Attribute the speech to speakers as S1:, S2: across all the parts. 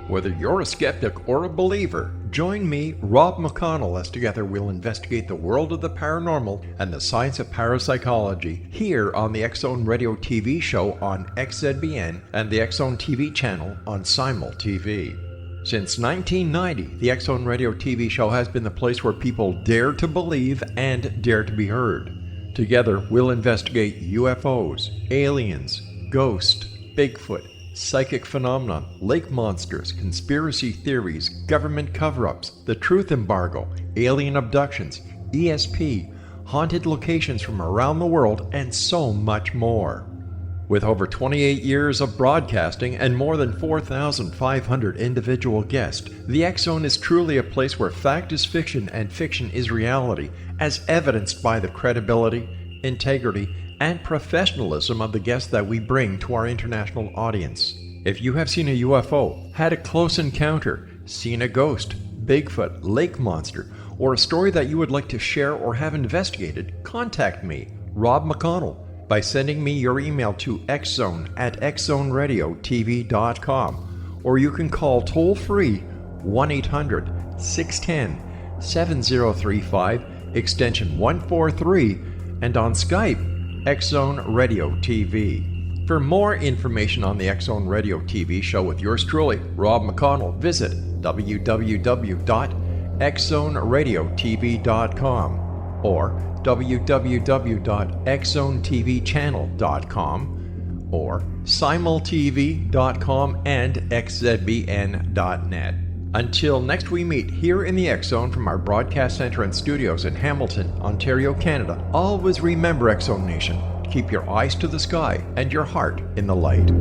S1: Whether you're a skeptic or a believer, join me, Rob McConnell, as together we'll investigate the world of the paranormal and the science of parapsychology here on the X-Zone Radio TV show on XZBN and the X-Zone TV channel on Simul TV. Since 1990, the X-Zone Radio TV show has been the place where people dare to believe and dare to be heard. Together, we'll investigate UFOs, aliens, ghosts, Bigfoot, psychic phenomenon, lake monsters, conspiracy theories, government cover-ups, the truth embargo, alien abductions, ESP, haunted locations from around the world, and so much more. With over 28 years of broadcasting and more than 4,500 individual guests, the X-Zone is truly a place where fact is fiction and fiction is reality, as evidenced by the credibility, integrity, and professionalism of the guests that we bring to our international audience. If you have seen a UFO, had a close encounter, seen a ghost, Bigfoot, lake monster, or a story that you would like to share or have investigated, contact me, Rob McConnell, by sending me your email to xzone@xzoneradiotv.com, or you can call toll-free 1-800-610-7035, extension 143, and on Skype, X-Zone Radio TV. For more information on the X-Zone Radio TV show with yours truly, Rob McConnell, visit www.xzoneradiotv.com or www.xzonetvchannel.com or simultv.com and xzbn.net. Until next we meet here in the X-Zone from our broadcast center and studios in Hamilton, Ontario, Canada, always remember, X-Zone Nation, keep your eyes to the sky and your heart in the light.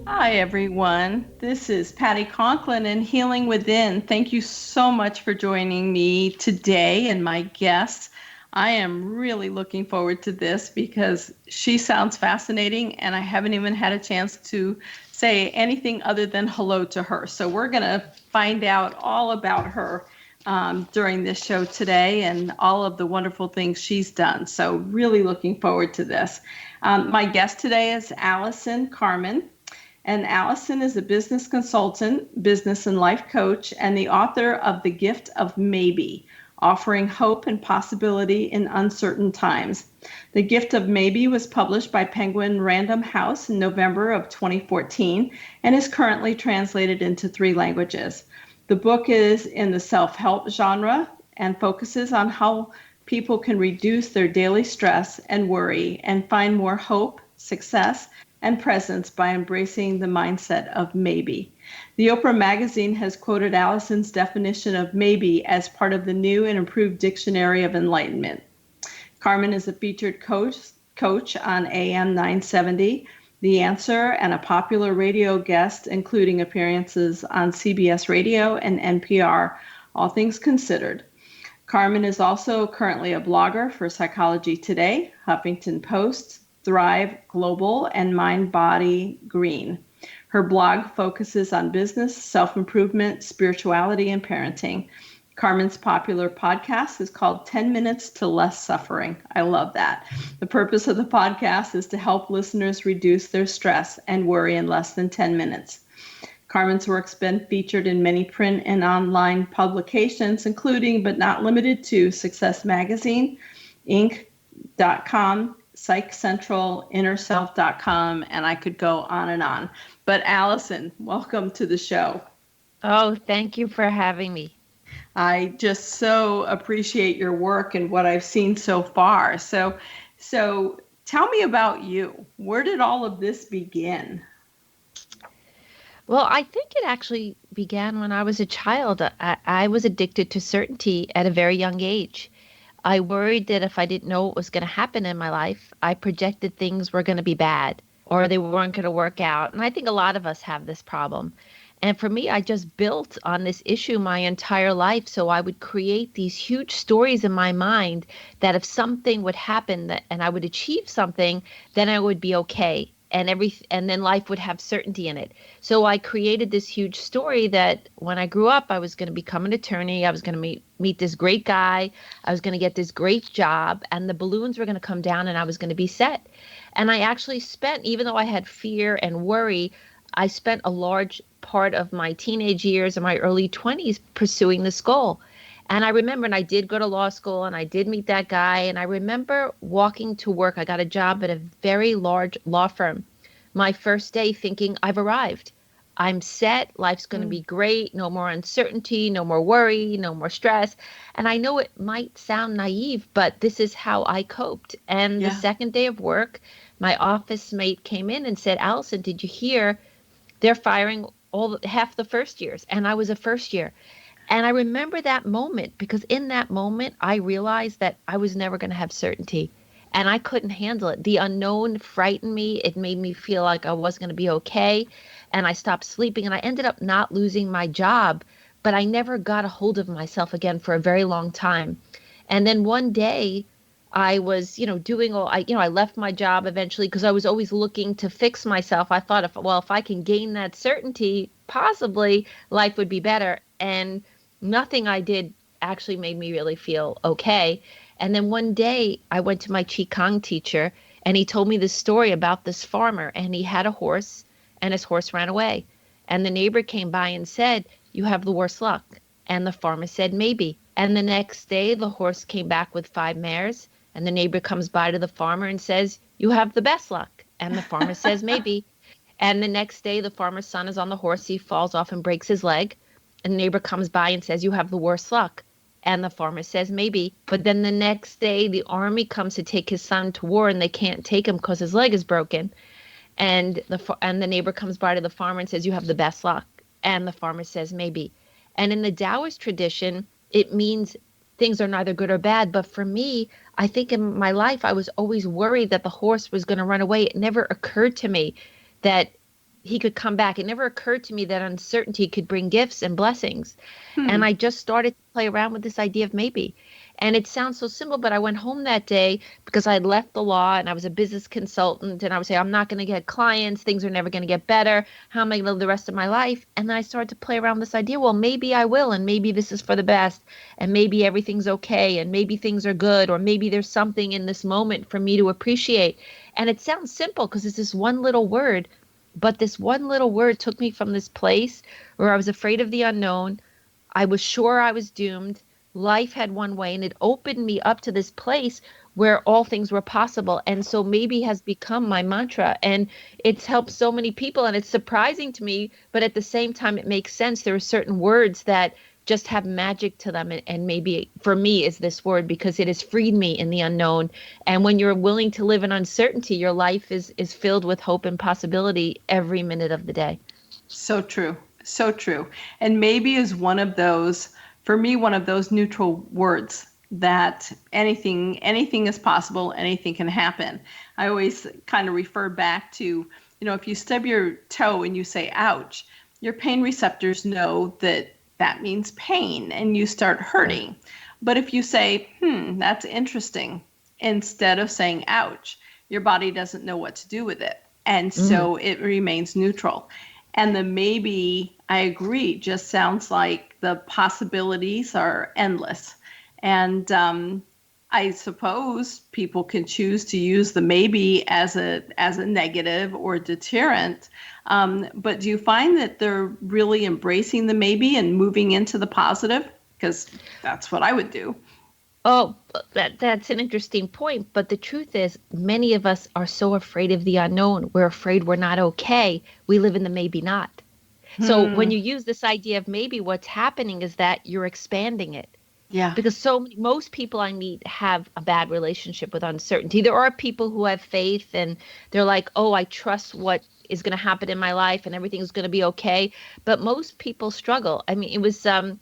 S2: Hi, everyone. This is Patty Conklin and Healing Within. Thank you so much for joining me today and my guests. I am really looking forward to this because she sounds fascinating and I haven't even had a chance to say anything other than hello to her. So we're going to find out all about her during this show today and all of the wonderful things she's done. So really looking forward to this. My guest today is Allison Carmen. And Allison is a business consultant, business and life coach, and the author of The Gift of Maybe, offering hope and possibility in uncertain times. The Gift of Maybe was published by Penguin Random House in November of 2014 and is currently translated into 3 languages. The book is in the self-help genre and focuses on how people can reduce their daily stress and worry and find more hope, success, and presence by embracing the mindset of maybe. The Oprah Magazine has quoted Allison's definition of maybe as part of the new and improved Dictionary of Enlightenment. Carmen is a featured coach on AM 970, The Answer, and a popular radio guest, including appearances on CBS Radio and NPR, All Things Considered. Carmen is also currently a blogger for Psychology Today, Huffington Post, Thrive Global, and Mind Body Green. Her blog focuses on business, self-improvement, spirituality, and parenting. Carmen's popular podcast is called 10 Minutes to Less Suffering. I love that. The purpose of the podcast is to help listeners reduce their stress and worry in less than 10 minutes. Carmen's work's been featured in many print and online publications, including but not limited to Success Magazine, Inc.com, Psych Central, InnerSelf.com, and I could go on and on. But Allison, welcome to the show.
S3: Oh, thank you for having me.
S2: I just so appreciate your work and what I've seen so far. So tell me about you. Where did all of this begin?
S3: Well, I think it actually began when I was a child. I was addicted to certainty at a very young age. I worried that if I didn't know what was going to happen in my life, I projected things were going to be bad or they weren't going to work out. And I think a lot of us have this problem. And for me, I just built on this issue my entire life. So I would create these huge stories in my mind that if something would happen and I would achieve something, then I would be okay. and then life would have certainty in it. So I created this huge story that when I grew up, I was going to become an attorney. I was going to meet this great guy. I was going to get this great job, and the balloons were going to come down, and I was going to be set. And I actually spent, even though I had fear and worry, I spent a large part of my teenage years and my early 20s pursuing this goal. And I remember, and I did go to law school, and I did meet that guy. And I remember walking to work. I got a job at a very large law firm. My first day thinking, I've arrived. I'm set. Life's going to be great. No more uncertainty, no more worry, no more stress. And I know it might sound naive, but this is how I coped. And the second day of work, my office mate came in and said, Allison, did you hear they're firing half the first years? And I was a first year. And I remember that moment because in that moment, I realized that I was never going to have certainty and I couldn't handle it. The unknown frightened me. It made me feel like I wasn't going to be okay. And I stopped sleeping and I ended up not losing my job, but I never got a hold of myself again for a very long time. And then one day I was, doing I left my job eventually because I was always looking to fix myself. I thought if I can gain that certainty, possibly life would be better. And nothing I did actually made me really feel okay. And then one day I went to my Qigong teacher and he told me this story about this farmer and he had a horse and his horse ran away. And the neighbor came by and said, you have the worst luck. And the farmer said, maybe. And the next day the horse came back with 5 mares and the neighbor comes by to the farmer and says, you have the best luck. And the farmer says, maybe. And the next day the farmer's son is on the horse. He falls off and breaks his leg. And the neighbor comes by and says, you have the worst luck. And the farmer says, maybe. But then the next day, the army comes to take his son to war and they can't take him because his leg is broken. And the neighbor comes by to the farmer and says, you have the best luck. And the farmer says, maybe. And in the Taoist tradition, it means things are neither good or bad. But for me, I think in my life, I was always worried that the horse was going to run away. It never occurred to me that he could come back. It never occurred to me that uncertainty could bring gifts and blessings. And I just started to play around with this idea of maybe. And it sounds so simple, but I went home that day because I had left the law and I was a business consultant and I would say, I'm not going to get clients. Things are never going to get better. How am I going to live the rest of my life? And then I started to play around with this idea. Well, maybe I will. And maybe this is for the best. And maybe everything's okay. And maybe things are good. Or maybe there's something in this moment for me to appreciate. And it sounds simple because it's this one little word. But this one little word took me from this place where I was afraid of the unknown. I was sure I was doomed. Life had one way, and it opened me up to this place where all things were possible. And so maybe has become my mantra. And it's helped so many people. And it's surprising to me, but at the same time, it makes sense. There are certain words that just have magic to them. And maybe for me is this word because it has freed me in the unknown. And when you're willing to live in uncertainty, your life is filled with hope and possibility every minute of the day.
S2: So true. So true. And maybe is one of those, for me, one of those neutral words that anything is possible, anything can happen. I always kind of refer back to, if you stub your toe and you say, ouch, your pain receptors know that means pain and you start hurting. But if you say, that's interesting, instead of saying, ouch, your body doesn't know what to do with it. And so it remains neutral. And the maybe, I agree, just sounds like the possibilities are endless. And I suppose people can choose to use the maybe as a negative or deterrent. But do you find that they're really embracing the maybe and moving into the positive? Because that's what I would do.
S3: Oh, that's an interesting point. But the truth is, many of us are so afraid of the unknown. We're afraid we're not okay. We live in the maybe not. So when you use this idea of maybe, what's happening is that you're expanding it.
S2: Yeah.
S3: Because most people I meet have a bad relationship with uncertainty. There are people who have faith and they're like, oh, I trust what is going to happen in my life and everything's going to be okay. But most people struggle. I mean, it was the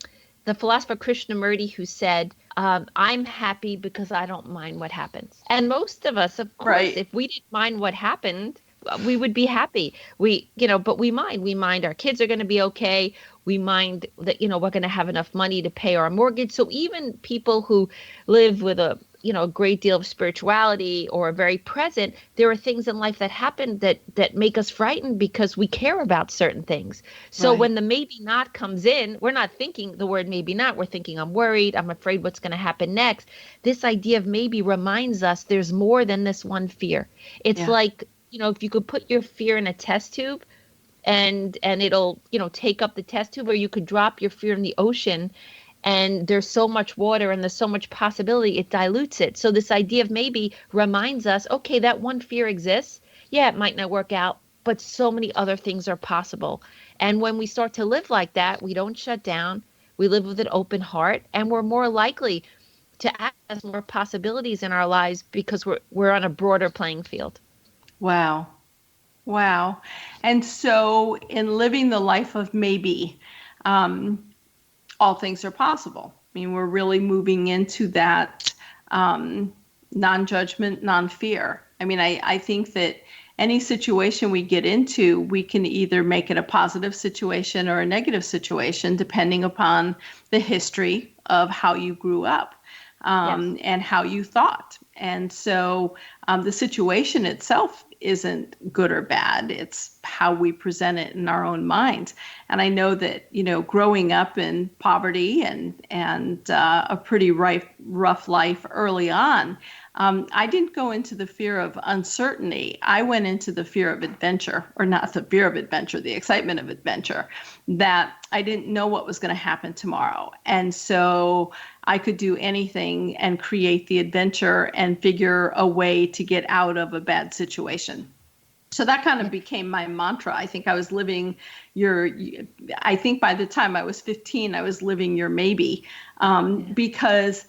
S3: philosopher Krishnamurti who said, I'm happy because I don't mind what happens. And most of us, of course, if we didn't mind what happened, we would be happy. But we mind our kids are going to be okay. We mind that, we're going to have enough money to pay our mortgage. So even people who live with a a great deal of spirituality or very present, there are things in life that happen that make us frightened because we care about certain things. So
S2: Right.
S3: when the maybe not comes in, we're not thinking the word maybe not. We're thinking, I'm worried. I'm afraid what's going to happen next. This idea of maybe reminds us there's more than this one fear. It's
S2: Yeah.
S3: like, if you could put your fear in a test tube and it'll, take up the test tube, or you could drop your fear in the ocean and there's so much water and there's so much possibility, it dilutes it. So this idea of maybe reminds us, okay, that one fear exists. Yeah, it might not work out, but so many other things are possible. And when we start to live like that, we don't shut down. We live with an open heart, and we're more likely to access more possibilities in our lives because we're on a broader playing field.
S2: Wow. Wow. And so in living the life of maybe, all things are possible. I mean, we're really moving into that non-judgment, non-fear. I mean, I think that any situation we get into, we can either make it a positive situation or a negative situation, depending upon the history of how you grew up.
S3: Yes.
S2: And how you thought. And so the situation itself isn't good or bad. It's how we present it in our own minds. And I know that, growing up in poverty and a pretty rough life early on, I didn't go into the fear of uncertainty. I went into the fear of adventure, or not the fear of adventure, the excitement of adventure, that I didn't know what was going to happen tomorrow. And so I could do anything and create the adventure and figure a way to get out of a bad situation. So that kind of became my mantra. I think I was living I think by the time I was 15, I was living your maybe, because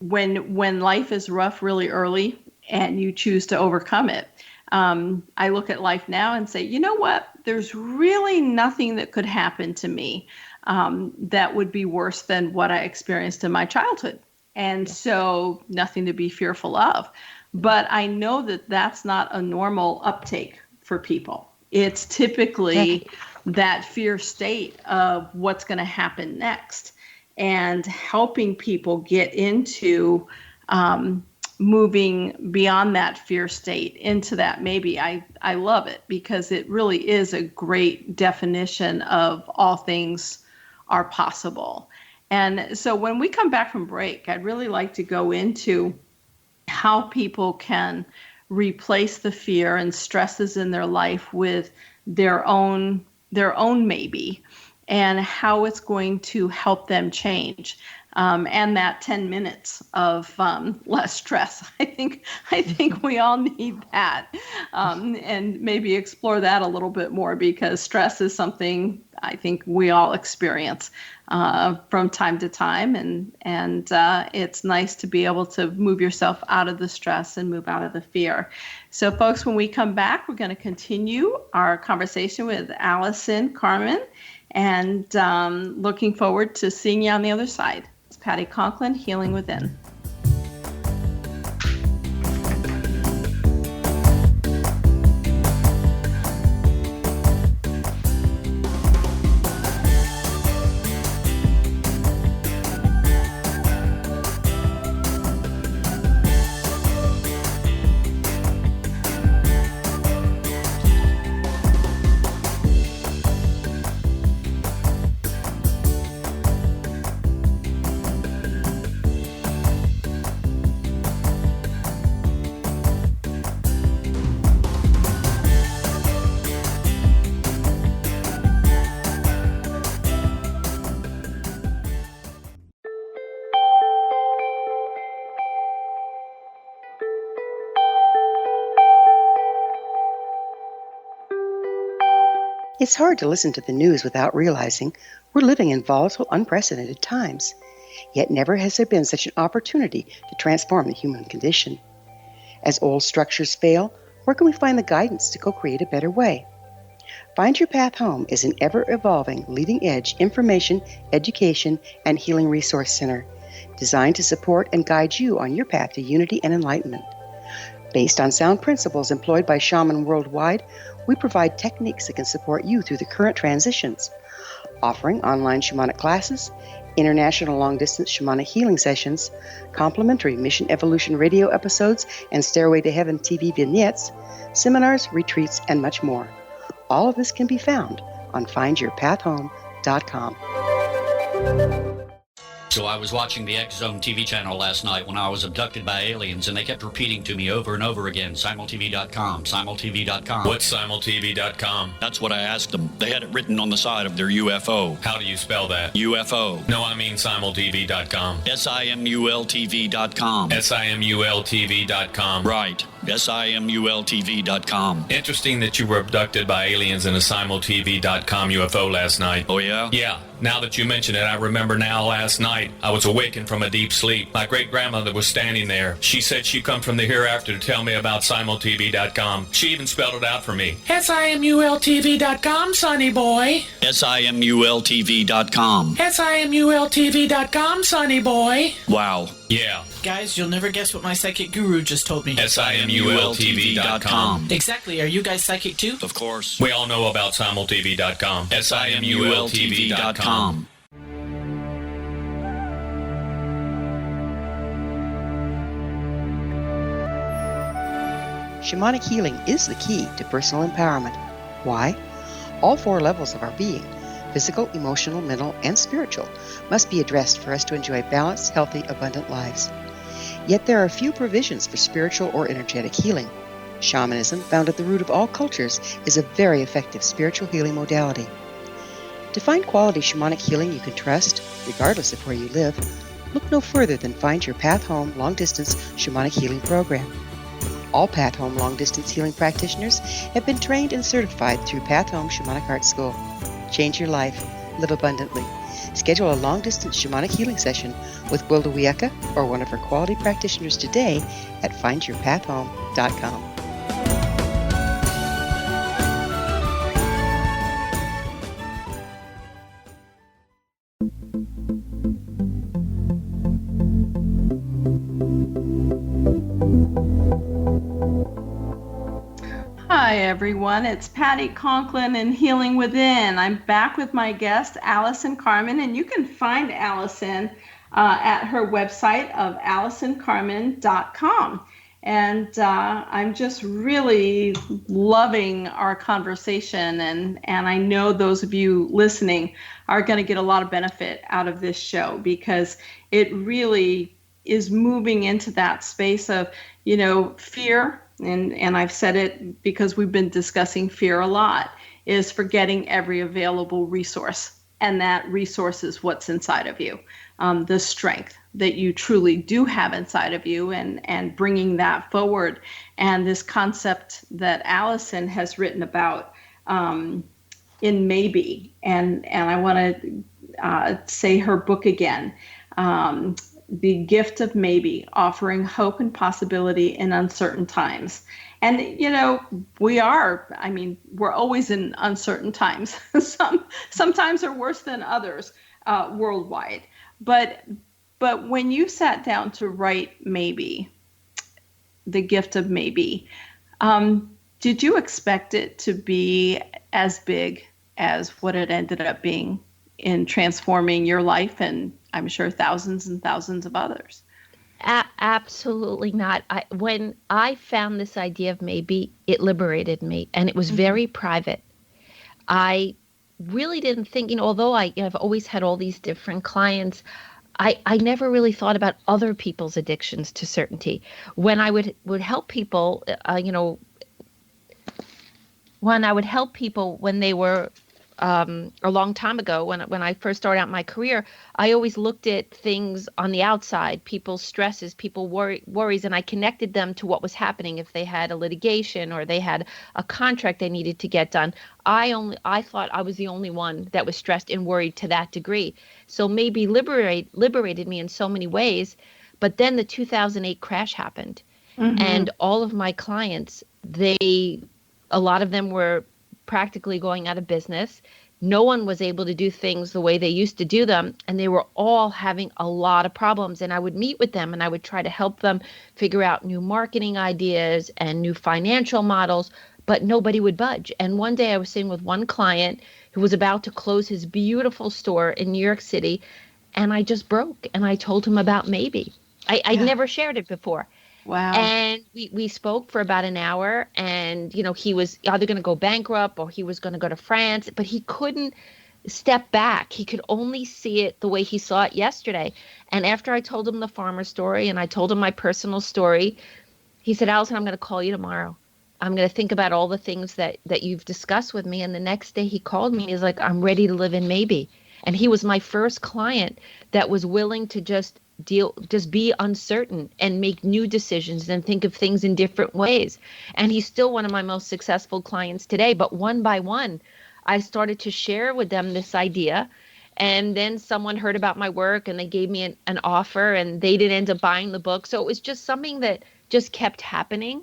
S2: when life is rough really early and you choose to overcome it, I look at life now and say, you know what? There's really nothing that could happen to me that would be worse than what I experienced in my childhood. And so nothing to be fearful of. But I know that that's not a normal uptake for people. It's typically that fear state of what's going to happen next, and helping people get into moving beyond that fear state into that maybe. I love it because it really is a great definition of all things are possible. And so when we come back from break, I'd really like to go into how people can replace the fear and stresses in their life with their own maybe, and how it's going to help them change. And that 10 minutes of less stress. I think we all need that, and maybe explore that a little bit more, because stress is something I think we all experience from time to time, and it's nice to be able to move yourself out of the stress and move out of the fear. So, folks, when we come back, we're going to continue our conversation with Allison Carmen, and looking forward to seeing you on the other side. It's Patty Conklin, Healing Within.
S4: It's hard to listen to the news without realizing we're living in volatile, unprecedented times. Yet never has there been such an opportunity to transform the human condition. As old structures fail, where can we find the guidance to co-create a better way? Find Your Path Home is an ever-evolving, leading-edge information, education, and healing resource center designed to support and guide you on your path to unity and enlightenment. Based on sound principles employed by shamans worldwide, we provide techniques that can support you through the current transitions, offering online shamanic classes, international long-distance shamanic healing sessions, complimentary Mission Evolution radio episodes and Stairway to Heaven TV vignettes, seminars, retreats, and much more. All of this can be found on findyourpathhome.com.
S5: So I was watching the X Zone TV channel last night when I was abducted by aliens, and they kept repeating to me over and over again, simultv.com, simultv.com.
S6: What's simultv.com?
S5: That's what I asked them. They had it written on the side of their UFO.
S6: How do you spell that?
S5: UFO.
S6: No, I mean simultv.com.
S5: simultv.com.
S6: simultv.com.
S5: Right. simultv.com.
S6: Interesting that you were abducted by aliens in a simultv.com UFO last night.
S5: Oh, yeah?
S6: Yeah. Now that you mention it, I remember now last night I was awakened from a deep sleep. My great-grandmother was standing there. She said she'd come from the hereafter to tell me about simultv.com. She even spelled it out for me. simultv.com, sonny boy.
S5: simultv.com.
S6: simultv.com, sonny boy.
S5: Wow.
S6: Yeah.
S7: Guys, you'll never guess what my psychic guru just told me.
S6: simultv.com.
S7: Exactly. Are you guys psychic too?
S5: Of course.
S6: We all know about simultv.com. simultv.com.
S4: Shamanic healing is the key to personal empowerment. Why? All 4 levels of our being, physical, emotional, mental, and spiritual, must be addressed for us to enjoy balanced, healthy, abundant lives. Yet there are few provisions for spiritual or energetic healing. Shamanism, found at the root of all cultures, is a very effective spiritual healing modality. To find quality shamanic healing you can trust, regardless of where you live, look no further than Find Your Path Home long-distance shamanic healing program. All Path Home long-distance healing practitioners have been trained and certified through Path Home Shamanic Art School. Change your life. Live abundantly. Schedule a long-distance shamanic healing session with Wilda Wieka or one of her quality practitioners today at findyourpathhome.com.
S2: Hi, everyone. It's Patty Conklin and Healing Within. I'm back with my guest, Allison Carmen, and you can find Allison at her website of AllisonCarmen.com. And I'm just really loving our conversation, and I know those of you listening are going to get a lot of benefit out of this show, because it really is moving into that space of, fear. And I've said it because we've been discussing fear a lot, is forgetting every available resource. And that resource is what's inside of you, the strength that you truly do have inside of you, and bringing that forward. And this concept that Allison has written about in Maybe, and I want to say her book again, The Gift of Maybe, Offering Hope and Possibility in Uncertain Times. And, we're always in uncertain times. Sometimes are worse than others worldwide. But when you sat down to write Maybe, The Gift of Maybe, did you expect it to be as big as what it ended up being in transforming your life, and I'm sure thousands and thousands of others?
S3: Absolutely not. When I found this idea of Maybe, it liberated me, and it was very private. I really didn't think, although I've always had all these different clients, I never really thought about other people's addictions to certainty. When I would help people, when I would help people when they were a long time ago, when I first started out my career, I always looked at things on the outside, people's stresses, people's worries, and I connected them to what was happening. If they had a litigation or they had a contract they needed to get done, I thought I was the only one that was stressed and worried to that degree. So Maybe liberated me in so many ways. But then the 2008 crash happened, and all of my clients, a lot of them were practically going out of business. No one was able to do things the way they used to do them, and they were all having a lot of problems. And I would meet with them and I would try to help them figure out new marketing ideas and new financial models, but nobody would budge. And one day I was sitting with one client who was about to close his beautiful store in New York City, and I just broke. And I told him about maybe. I'd never shared it before.
S2: Wow.
S3: And we spoke for about an hour, and, he was either going to go bankrupt or he was going to go to France, but he couldn't step back. He could only see it the way he saw it yesterday. And after I told him the farmer story and I told him my personal story, he said, Allison, I'm going to call you tomorrow. I'm going to think about all the things that you've discussed with me. And the next day he called me. He's like, I'm ready to live in maybe. And he was my first client that was willing to just be uncertain and make new decisions and think of things in different ways. And he's still one of my most successful clients today. But one by one, I started to share with them this idea. And then someone heard about my work and they gave me an offer, and they didn't end up buying the book. So it was just something that just kept happening.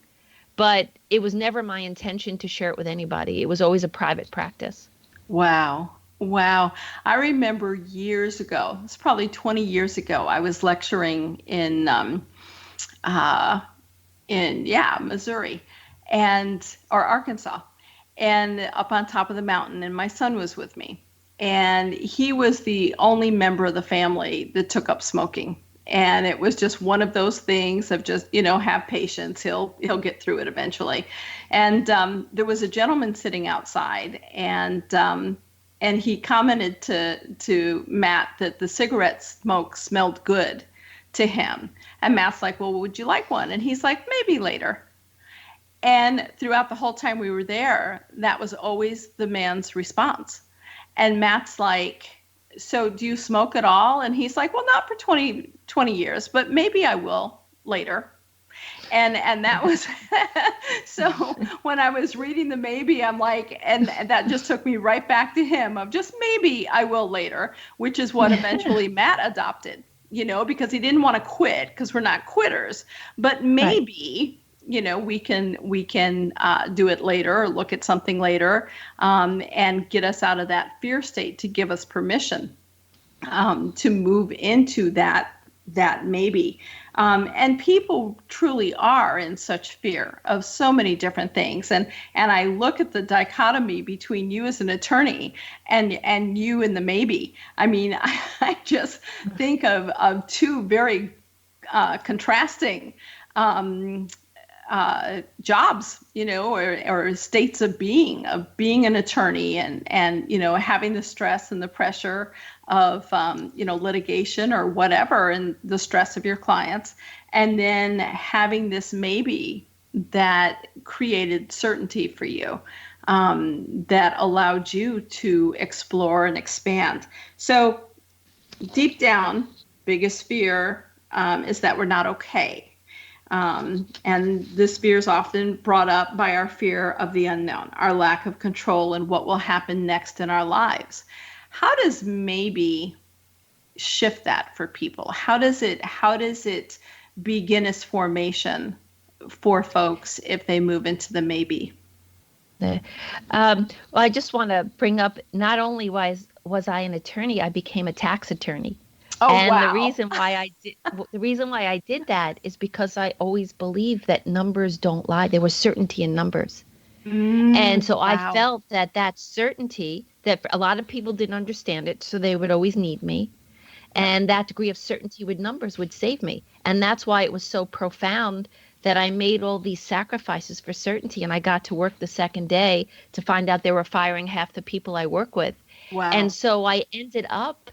S3: But it was never my intention to share it with anybody. It was always a private practice.
S2: Wow. Wow. I remember years ago, it's probably 20 years ago, I was lecturing in Missouri or Arkansas, and up on top of the mountain, and my son was with me. And he was the only member of the family that took up smoking. And it was just one of those things of just, have patience. He'll get through it eventually. And there was a gentleman sitting outside, and he commented to Matt that the cigarette smoke smelled good to him. And Matt's like, well, would you like one? And he's like, maybe later. And throughout the whole time we were there, that was always the man's response. And Matt's like, so do you smoke at all? And he's like, well, not for 20 years, but maybe I will later. And that was, so when I was reading the maybe, I'm like, and that just took me right back to him of just maybe I will later, which is what eventually Matt adopted, because he didn't want to quit, because we're not quitters, but maybe, we can do it later or look at something later, and get us out of that fear state, to give us permission to move into that maybe. And people truly are in such fear of so many different things. And I look at the dichotomy between you as an attorney and you in the maybe. I mean, I just think of two very contrasting jobs, or states of being an attorney, and having the stress and the pressure of litigation or whatever, and the stress of your clients, and then having this maybe that created certainty for you, that allowed you to explore and expand. So deep down, biggest fear is that we're not okay. And this fear is often brought up by our fear of the unknown, our lack of control, and what will happen next in our lives. How does maybe shift that for people? How does it begin its formation for folks if they move into the maybe?
S3: Well, I just want to bring up, not only was I an attorney, I became a tax attorney.
S2: Oh,
S3: and
S2: wow.
S3: the reason why I did that is because I always believed that numbers don't lie. There was certainty in numbers. And so I felt that certainty, that a lot of people didn't understand it, so they would always need me. And that degree of certainty with numbers would save me. And that's why it was so profound that I made all these sacrifices for certainty. And I got to work the second day to find out they were firing half the people I work with.
S2: Wow.
S3: And so I ended up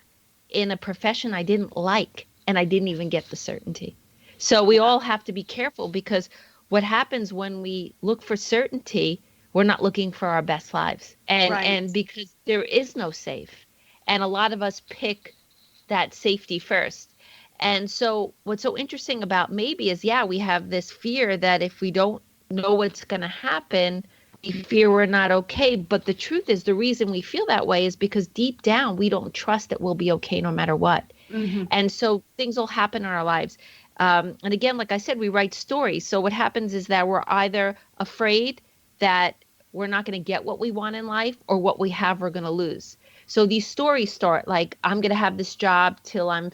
S3: in a profession I didn't like, and I didn't even get the certainty. So we all have to be careful, because what happens when we look for certainty, we're not looking for our best lives. And because there is no safe. And a lot of us pick that safety first. And so what's so interesting about maybe is, we have this fear that if we don't know what's going to happen, we fear we're not okay. But the truth is, the reason we feel that way is because deep down, we don't trust that we'll be okay no matter what. Mm-hmm. And so things will happen in our lives. And again, like I said, we write stories. So what happens is that we're either afraid that we're not going to get what we want in life, or what we have we're going to lose. So these stories start like, I'm going to have this job till I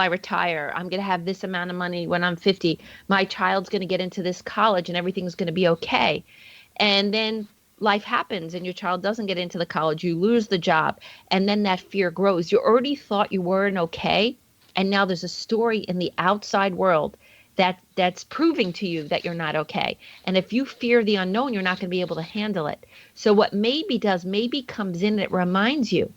S3: retire. I'm going to have this amount of money when I'm 50. My child's going to get into this college and everything's going to be okay. And then life happens and your child doesn't get into the college, you lose the job, and then that fear grows. You already thought you weren't okay, and now there's a story in the outside world that's proving to you that you're not okay. And if you fear the unknown, you're not going to be able to handle it. So what maybe does, maybe comes in and it reminds you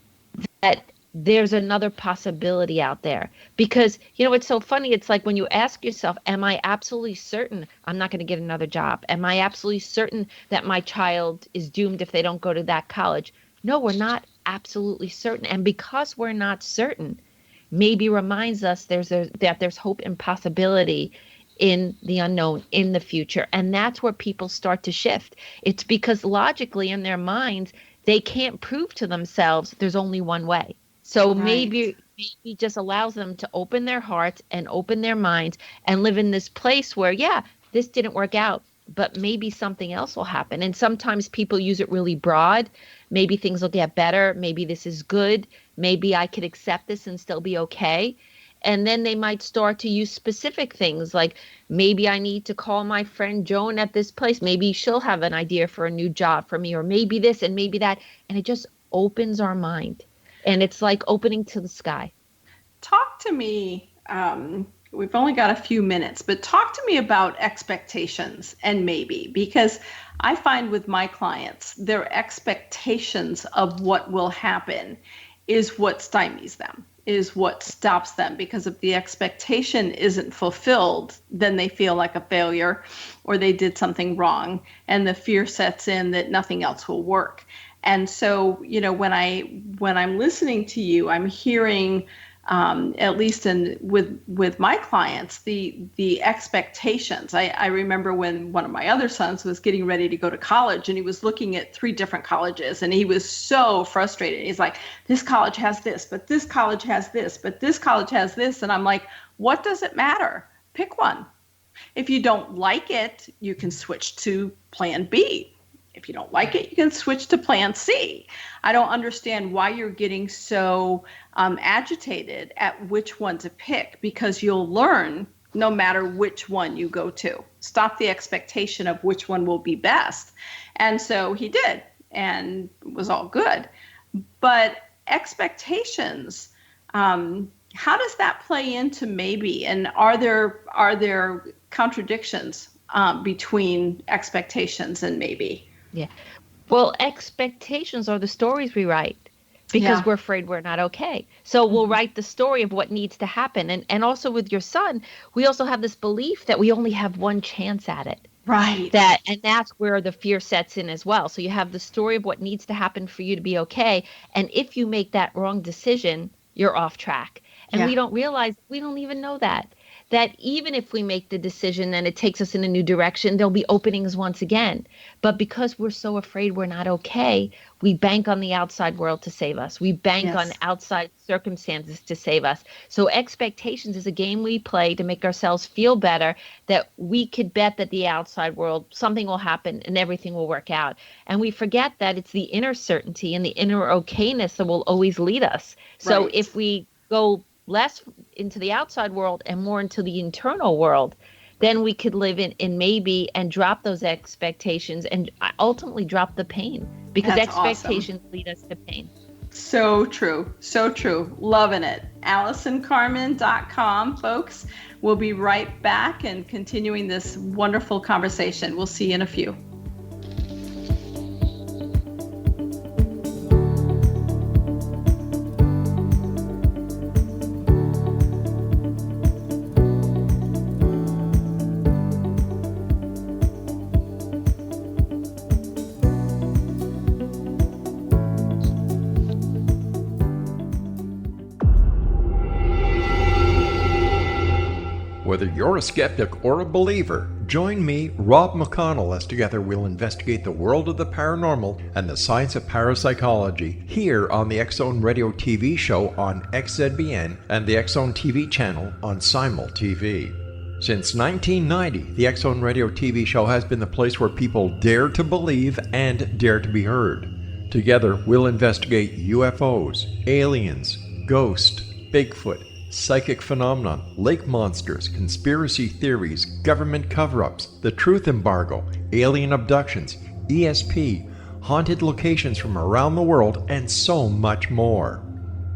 S3: that there's another possibility out there. Because, it's so funny. It's like when you ask yourself, am I absolutely certain I'm not going to get another job? Am I absolutely certain that my child is doomed if they don't go to that college? No, we're not absolutely certain. And because we're not certain, maybe reminds us that there's hope and possibility in the unknown, in the future. And that's where people start to shift. It's because logically in their minds, they can't prove to themselves there's only one way. So
S2: Right.
S3: maybe just allows them to open their hearts and open their minds and live in this place where, yeah, this didn't work out, but maybe something else will happen. And sometimes people use it really broad. Maybe things will get better. Maybe this is good. Maybe I could accept this and still be okay. And then they might start to use specific things like, maybe I need to call my friend Joan at this place. Maybe she'll have an idea for a new job for me, or maybe this and maybe that. And it just opens our mind. And it's like opening to the sky.
S2: Talk to me. We've only got a few minutes, but talk to me about expectations and maybe, because I find with my clients, their expectations of what will happen is what stymies them, is what stops them, because if the expectation isn't fulfilled, then they feel like a failure or they did something wrong, and the fear sets in that nothing else will work. And so, when I'm listening to you, I'm hearing, at least with my clients, the expectations. I remember when one of my other sons was getting ready to go to college, and he was looking at 3 different colleges, and he was so frustrated. He's like, this college has this, but this college has this, but this college has this. And I'm like, what does it matter? Pick one. If you don't like it, you can switch to plan B. If you don't like it, you can switch to plan C. I don't understand why you're getting so agitated at which one to pick, because you'll learn no matter which one you go to. Stop the expectation of which one will be best. And so he did, and it was all good. But expectations, how does that play into maybe? And are there contradictions between expectations and maybe?
S3: Yeah. Well, expectations are the stories we write because
S2: Yeah.
S3: we're afraid we're not okay. So we'll write the story of what needs to happen. And also with your son, we also have this belief that we only have one chance at it.
S2: Right.
S3: And that's where the fear sets in as well. So you have the story of what needs to happen for you to be okay. And if you make that wrong decision, you're off track. And
S2: Yeah.
S3: we don't realize, we don't even know that even if we make the decision and it takes us in a new direction, there'll be openings once again. But because we're so afraid we're not okay, we bank on the outside world to save us. We bank
S2: Yes.
S3: on outside circumstances to save us. So expectations is a game we play to make ourselves feel better, that we could bet that the outside world, something will happen and everything will work out. And we forget that it's the inner certainty and the inner okayness that will always lead us. So
S2: Right.
S3: if we go less into the outside world and more into the internal world, then we could live in maybe and drop those expectations and ultimately drop the pain, because
S2: That's
S3: expectations lead us to pain.
S2: So true. So true. Loving it. AllisonCarmen.com, folks. We'll be right back and continuing this wonderful conversation. We'll see you in a few.
S1: Whether you're a skeptic or a believer, join me, Rob McConnell, as together we'll investigate the world of the paranormal and the science of parapsychology here on the X-Zone Radio TV show on XZBN and the X-Zone TV channel on Simul TV. Since 1990, the X-Zone Radio TV show has been the place where people dare to believe and dare to be heard. Together, we'll investigate UFOs, aliens, ghosts, Bigfoot, psychic phenomenon, lake monsters, conspiracy theories, government cover-ups, the truth embargo, alien abductions, ESP, haunted locations from around the world, and so much more.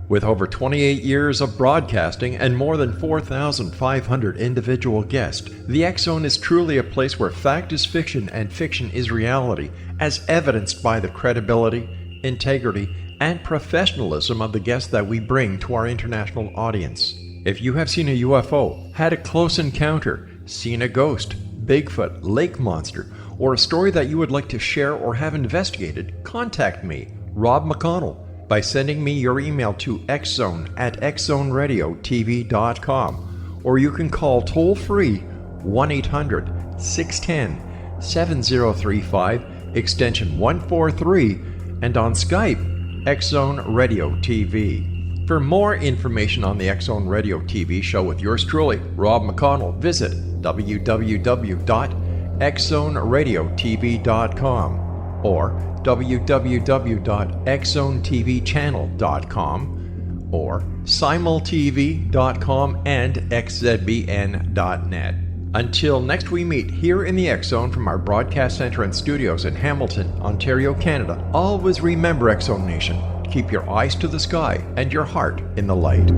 S1: With over 28 years of broadcasting and more than 4,500 individual guests, the X Zone is truly a place where fact is fiction and fiction is reality, as evidenced by the credibility, integrity, and professionalism of the guests that we bring to our international audience. If you have seen a UFO, had a close encounter, seen a ghost, Bigfoot, lake monster, or a story that you would like to share or have investigated, contact me, Rob McConnell, by sending me your email to xzone@xzoneradiotv.com, or you can call toll-free 1-800-610-7035, extension 143, and on Skype, X Zone Radio TV. For more information on the X Zone Radio TV show with yours truly, Rob McConnell, visit www.xzoneradiotv.com or www.xzonetvchannel.com or simultv.com and xzbn.net. Until next we meet here in the X Zone from our broadcast center and studios in Hamilton, Ontario, Canada, always remember, X Zone Nation, keep your eyes to the sky and your heart in the light.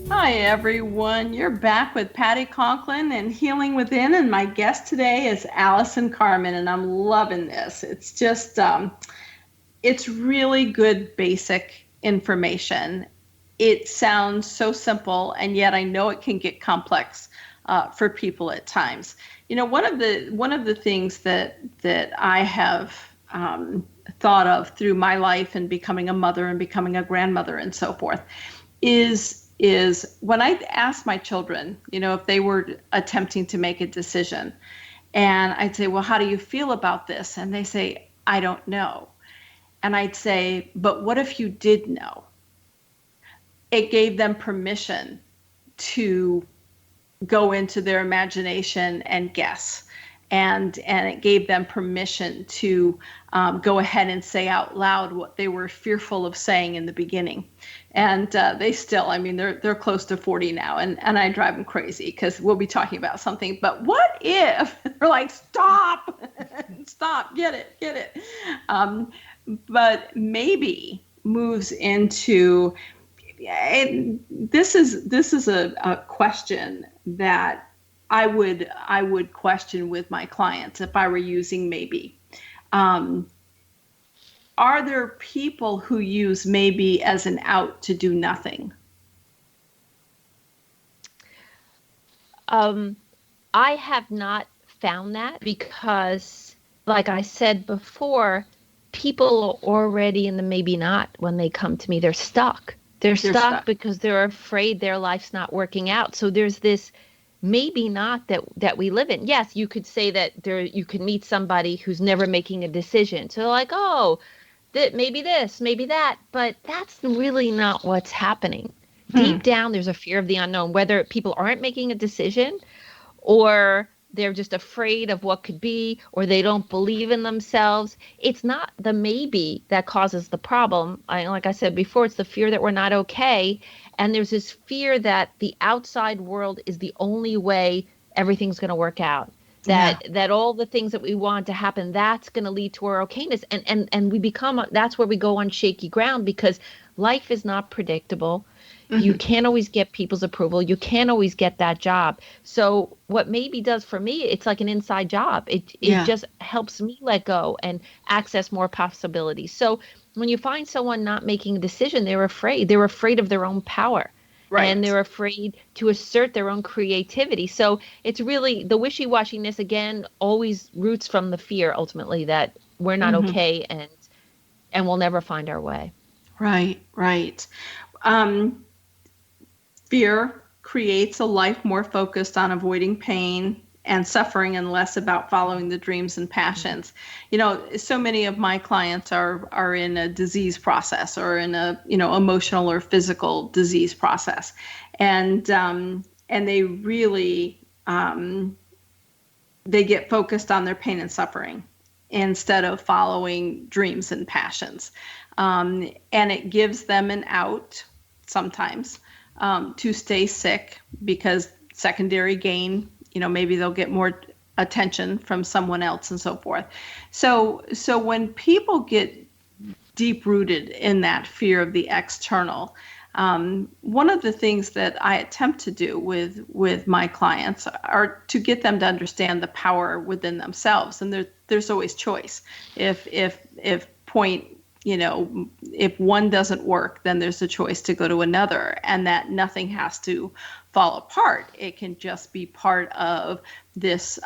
S2: Hi everyone, you're back with Patty Conklin and Healing Within, and my guest today is Allison Carmen, and I'm loving this. It's just, it's really good basic information. It sounds so simple, and yet I know it can get complex for people at times. You know, one of the things that I have thought of through my life and becoming a mother and becoming a grandmother and so forth is when I ask my children, you know, if they were attempting to make a decision, and I'd say, well, how do you feel about this? And they say, I don't know. And I'd say, but what if you did know? It gave them permission to go into their imagination and guess. And it gave them permission to go ahead and say out loud what they were fearful of saying in the beginning. And they still, I mean, they're close to 40 now, and I drive them crazy because we'll be talking about something. But what if they're like, stop, stop, get it. But maybe moves into, this is a question that I would question with my clients if I were using maybe. Are there people who use maybe as an out to do nothing?
S3: I have not found that because, like I said before, people are already in the maybe not when they come to me. They're stuck. They're stuck because they're afraid their life's not working out. So there's this maybe not that we live in. Yes, you could say that you could meet somebody who's never making a decision. So like, oh, that maybe this, maybe that, but that's really not what's happening. Deep down, there's a fear of the unknown, whether people aren't making a decision or they're just afraid of what could be, or they don't believe in themselves. It's not the maybe that causes the problem. Like I said before, it's the fear that we're not okay. And there's this fear that the outside world is the only way everything's going to work out. That all the things that we want to happen, that's going to lead to our okayness. And we become, that's where we go on shaky ground, because life is not predictable. Mm-hmm. You can't always get people's approval. You can't always get that job. So what maybe does for me, it's like an inside job. It just helps me let go and access more possibilities. So when you find someone not making a decision, they're afraid. They're afraid of their own power. Right. And they're afraid to assert their own creativity. So it's really the wishy-washiness, again, always roots from the fear, ultimately, that we're not okay and we'll never find our way.
S2: Right. Fear creates a life more focused on avoiding pain and suffering and less about following the dreams and passions. You know, so many of my clients are in a disease process or in a, emotional or physical disease process. And they really they get focused on their pain and suffering instead of following dreams and passions. And it gives them an out sometimes to stay sick, because secondary gain, maybe they'll get more attention from someone else and so forth. So when people get deep rooted in that fear of the external, one of the things that I attempt to do with my clients are to get them to understand the power within themselves. And there's always choice. If one doesn't work, then there's a choice to go to another, and that nothing has to fall apart. It can just be part of this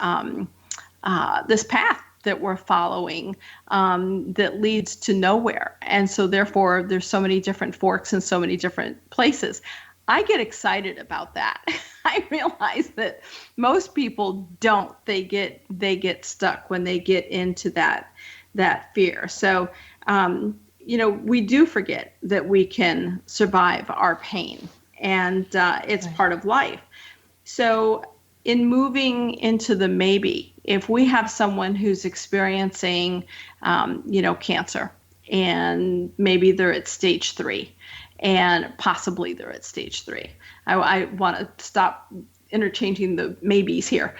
S2: this path that we're following that leads to nowhere. And so therefore there's so many different forks in so many different places. I get excited about that. I realize that most people don't. They get stuck when they get into that fear. So we do forget that we can survive our pain, and it's part of life. So in moving into the maybe, if we have someone who's experiencing, cancer, and maybe they're at stage 3, and possibly they're at stage 3. I want to stop interchanging the maybes here.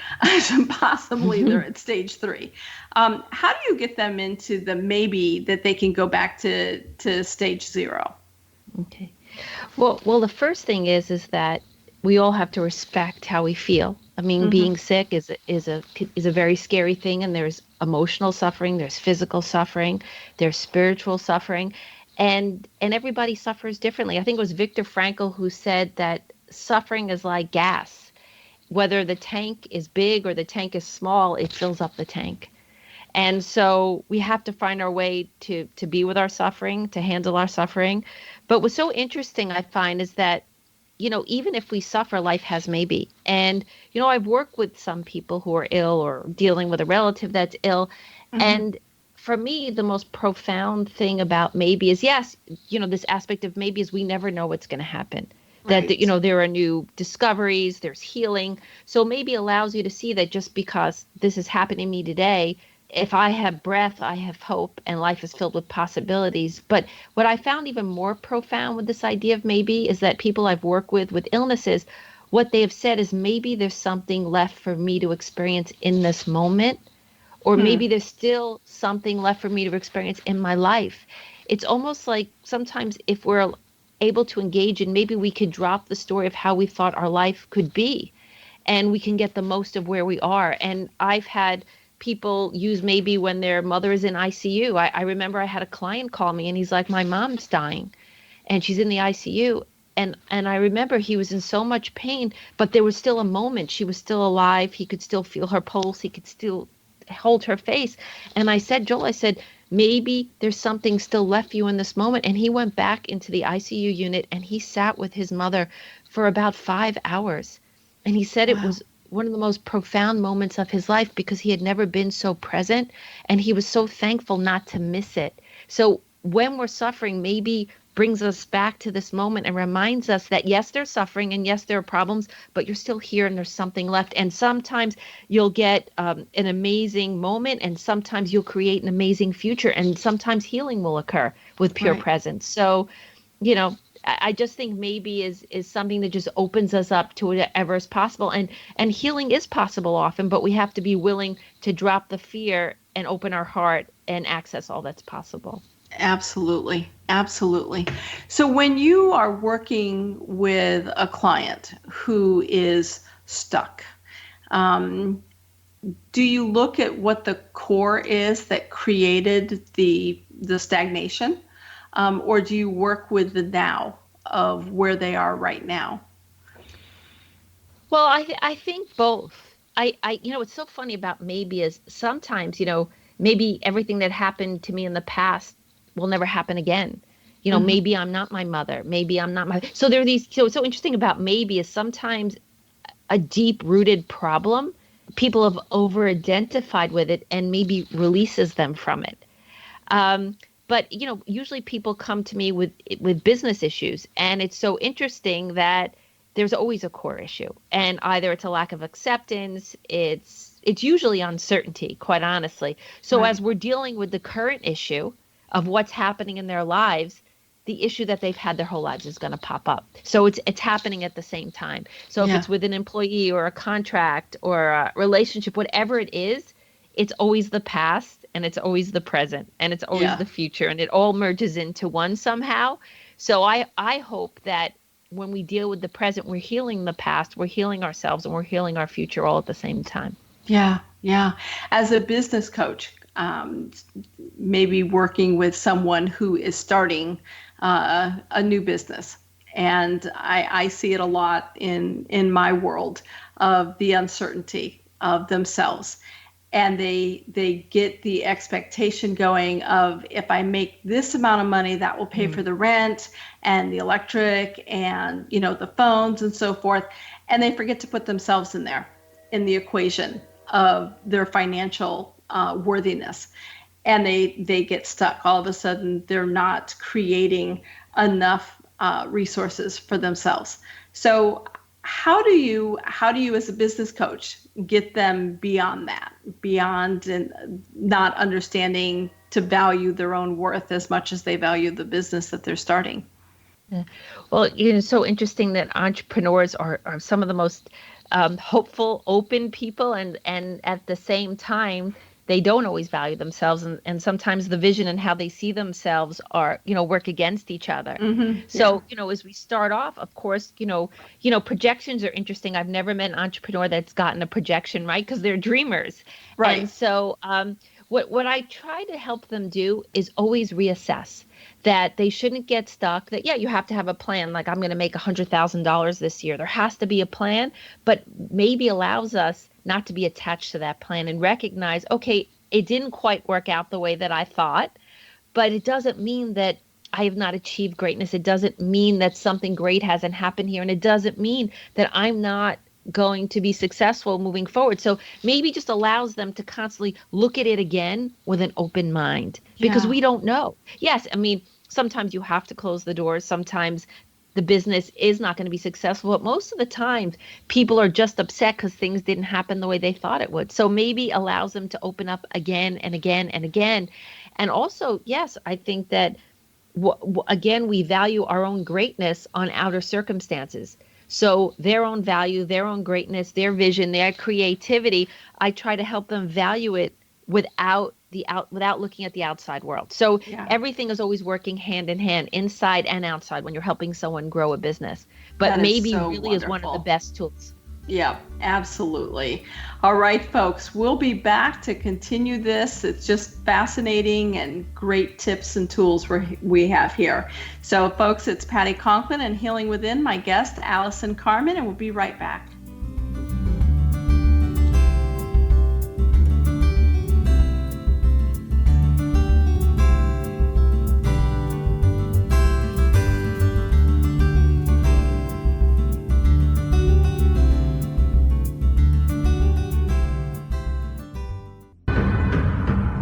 S2: Possibly they're at stage 3. How do you get them into the maybe that they can go back to stage 0?
S3: Okay. Well, the first thing is that we all have to respect how we feel. I mean, being sick is a very scary thing, and there's emotional suffering, there's physical suffering, there's spiritual suffering, and everybody suffers differently. I think it was Viktor Frankl who said that suffering is like gas. Whether the tank is big or the tank is small, it fills up the tank. And so we have to find our way to be with our suffering, to handle our suffering. But what's so interesting, I find, is that even if we suffer, life has maybe. And, I've worked with some people who are ill or dealing with a relative that's ill. And for me, the most profound thing about maybe is, yes, this aspect of maybe is we never know what's going to happen. Right. That, there are new discoveries, there's healing. So maybe allows you to see that just because this is happening to me today, if I have breath, I have hope, and life is filled with possibilities. But what I found even more profound with this idea of maybe is that people I've worked with illnesses, what they have said is maybe there's something left for me to experience in this moment, or maybe there's still something left for me to experience in my life. It's almost like sometimes if we're able to engage, and maybe we could drop the story of how we thought our life could be, and we can get the most of where we are. And I've had people use maybe when their mother is in ICU. I remember I had a client call me, and he's like, my mom's dying and she's in the ICU. And I remember he was in so much pain, but there was still a moment. She was still alive. He could still feel her pulse. He could still hold her face. And I said, Joel, maybe there's something still left for you in this moment. And he went back into the ICU unit, and he sat with his mother for about 5 hours. And he said It was one of the most profound moments of his life, because he had never been so present, and he was so thankful not to miss it. So when we're suffering, maybe brings us back to this moment and reminds us that yes, there's suffering, and yes, there are problems, but you're still here and there's something left. And sometimes you'll get an amazing moment, and sometimes you'll create an amazing future, and sometimes healing will occur with pure presence. So, I just think maybe is something that just opens us up to whatever is possible. And healing is possible often, but we have to be willing to drop the fear and open our heart and access all that's possible.
S2: Absolutely. Absolutely. So when you are working with a client who is stuck, do you look at what the core is that created the stagnation? Or do you work with the now of where they are right now?
S3: Well, I think both. What's so funny about maybe is sometimes, maybe everything that happened to me in the past will never happen again. Maybe I'm not my mother. Maybe I'm not so there are these, so what's so interesting about maybe is sometimes a deep rooted problem, people have over identified with it and maybe releases them from it. But, usually people come to me with business issues, and it's so interesting that there's always a core issue, and either it's a lack of acceptance, it's it's usually uncertainty, quite honestly. So as we're dealing with the current issue of what's happening in their lives, the issue that they've had their whole lives is going to pop up. So it's happening at the same time. So if it's with an employee or a contract or a relationship, whatever it is, it's always the past and it's always the present and it's always the future, and it all merges into one somehow. So I hope that when we deal with the present, we're healing the past, we're healing ourselves, and we're healing our future all at the same time.
S2: Yeah, yeah. As a business coach, maybe working with someone who is starting a new business. And I see it a lot in my world of the uncertainty of themselves. And they get the expectation going of, if I make this amount of money, that will pay for the rent and the electric and, the phones and so forth. And they forget to put themselves in there, in the equation of their financial worthiness. And they get stuck. All of a sudden, they're not creating enough resources for themselves. So how do you as a business coach get them beyond that, beyond and not understanding to value their own worth as much as they value the business that they're starting?
S3: Yeah. Well, it's so interesting that entrepreneurs are some of the most hopeful, open people, and at the same time, they don't always value themselves, and sometimes the vision and how they see themselves are, work against each other. So, as we start off, of course, projections are interesting. I've never met an entrepreneur that's gotten a projection, right? Because they're dreamers. Right. And so what I try to help them do is always reassess that they shouldn't get stuck, that, you have to have a plan. Like, I'm going to make $100,000 this year. There has to be a plan, but maybe allows us not to be attached to that plan and recognize, okay, it didn't quite work out the way that I thought, but it doesn't mean that I have not achieved greatness. It doesn't mean that something great hasn't happened here. And it doesn't mean that I'm not going to be successful moving forward. So maybe just allows them to constantly look at it again with an open mind, because we don't know. Yes, I mean, sometimes you have to close the doors. Sometimes the business is not going to be successful, but most of the time people are just upset because things didn't happen the way they thought it would. So maybe allows them to open up again and again and again. And also, yes, I think that, again, we value our own greatness on outer circumstances. So their own value, their own greatness, their vision, their creativity, I try to help them value it without looking at the outside world. So everything is always working hand in hand, inside and outside, when you're helping someone grow a business. But that maybe so really wonderful. Is one of the best tools.
S2: Yeah, absolutely. All right, folks, we'll be back to continue this. It's just fascinating and great tips and tools we have here. So, folks, it's Patty Conklin and Healing Within, my guest, Allison Carmen, and we'll be right back.